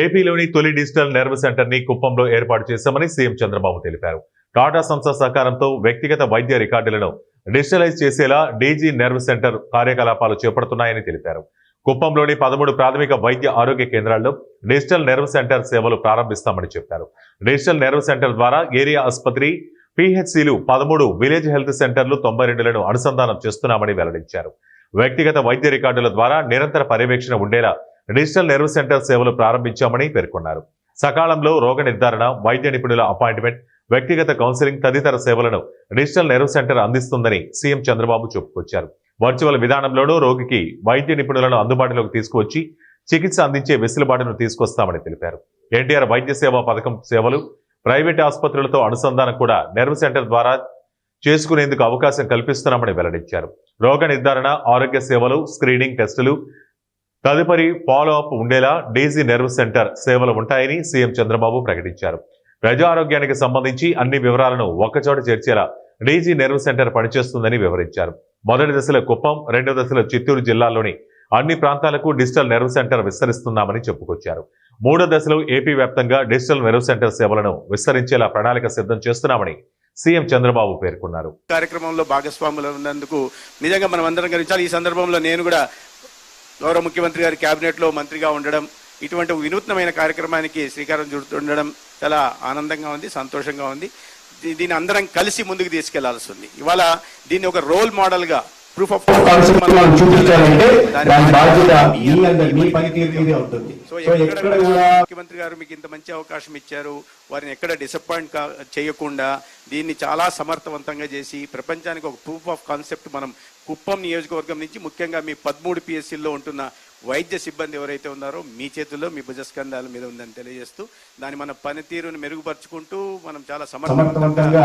ఏపీలోని తొలి digital nerve centre ని కుప్పంలో ఏర్పాటు చేశామని సీఎం చంద్రబాబు తెలిపారు. టాటా సంస్థ సహకారంతో వ్యక్తిగత వైద్య రికార్డులను డిజిటలైజ్ చేసేలా డీజీ నెర్వ్ సెంటర్ కార్యకలాపాలు చేపడుతున్నాయని తెలిపారు. కుప్పంలోని 13 ప్రాథమిక వైద్య ఆరోగ్య కేంద్రాల్లో డిజిటల్ నెర్వ్ సెంటర్ సేవలు ప్రారంభిస్తామని చెప్పారు. డిజిటల్ నెర్వ్ సెంటర్ ద్వారా ఏరియా ఆసుపత్రి, పిహెచ్సిలు 13, విలేజ్ హెల్త్ సెంటర్లు 92లను అనుసంధానం చేస్తున్నామని వెల్లడించారు. వ్యక్తిగత వైద్య రికార్డుల ద్వారా నిరంతర పర్యవేక్షణ ఉండేలా డిజిటల్ నెర్వ్ సెంటర్ సేవలు ప్రారంభించామని పేర్కొన్నారు. సకాలంలో రోగ నిర్ధారణ, వైద్య నిపుణుల అపాయింట్మెంట్, వ్యక్తిగత కౌన్సిలింగ్ తదితర సేవలను డిజిటల్ నెర్వ్ సెంటర్ అందిస్తుందని సీఎం చంద్రబాబు చెప్పుకొచ్చారు. వర్చువల్ విధానంలోనూ రోగికి వైద్య నిపుణులను అందుబాటులోకి తీసుకువచ్చి చికిత్స అందించే వెసులుబాటును తీసుకొస్తామని తెలిపారు. ఎన్టీఆర్ వైద్య సేవా పథకం సేవలు ప్రైవేట్ ఆసుపత్రులతో అనుసంధానం కూడా నెర్వ్ సెంటర్ ద్వారా చేసుకునేందుకు అవకాశం కల్పిస్తున్నామని వెల్లడించారు. రోగ నిర్ధారణ, ఆరోగ్య సేవలు, స్క్రీనింగ్ టెస్టులు, తదుపరి ఫాలో అప్ ఉండేలా డీజీ నెర్వ్ సెంటర్ సేవలు ఉంటాయని సీఎం చంద్రబాబు ప్రకటించారు. ప్రజా ఆరోగ్యానికి సంబంధించి అన్ని వివరాలను ఒక్కచోట చేర్చేలా డీజీ నెర్వ్ సెంటర్ పనిచేస్తుందని వివరించారు. మొదటి దశలో కుప్పం, రెండో దశలో చిత్తూరు జిల్లాలోని అన్ని ప్రాంతాలకు డిజిటల్ నెర్వ్ సెంటర్ విస్తరిస్తున్నామని చెప్పుకొచ్చారు. మూడో దశలో ఏపీ వ్యాప్తంగా డిజిటల్ నెర్వ్ సెంటర్ సేవలను విస్తరించేలా ప్రణాళిక సిద్ధం చేస్తున్నామని సీఎం చంద్రబాబు పేర్కొన్నారు. కార్యక్రమంలో భాగస్వాములు ఉన్నందుకు నిజంగా మనం అందరం గర్వించాలి. ఈ సందర్భంలో నేను కూడా గౌరవ ముఖ్యమంత్రి గారి కేబినెట్లో మంత్రిగా ఉండడం, ఇటువంటి వినూత్నమైన కార్యక్రమానికి శ్రీకారం చుడుతుండడం చాలా ఆనందంగా ఉంది, సంతోషంగా ఉంది. దీన్ని అందరం కలిసి ముందుకు తీసుకెళ్లాల్సి ఉంది. ఇవాళ దీన్ని ఒక రోల్ మోడల్ గా ప్రూఫ్ ఆఫ్ ముఖ్యమంత్రి గారు మీకు ఇంత మంచి అవకాశం ఇచ్చారు, వారిని ఎక్కడ డిసప్పాయింట్ చేయకుండా దీన్ని చాలా సమర్థవంతంగా చేసి ప్రపంచానికి ఒక ప్రూఫ్ ఆఫ్ కాన్సెప్ట్ మనం కుప్పం నియోజకవర్గం నుంచి ముఖ్యంగా మీ 13 పిఎస్సీల్లో ఉంటున్న వైద్య సిబ్బంది ఎవరైతే ఉన్నారో మీ చేతుల్లో, మీ భుజస్కంధాల మీద ఉందని తెలియజేస్తూ దాని మన పనితీరును మెరుగుపరుచుకుంటూ మనం చాలా సమర్థవంతంగా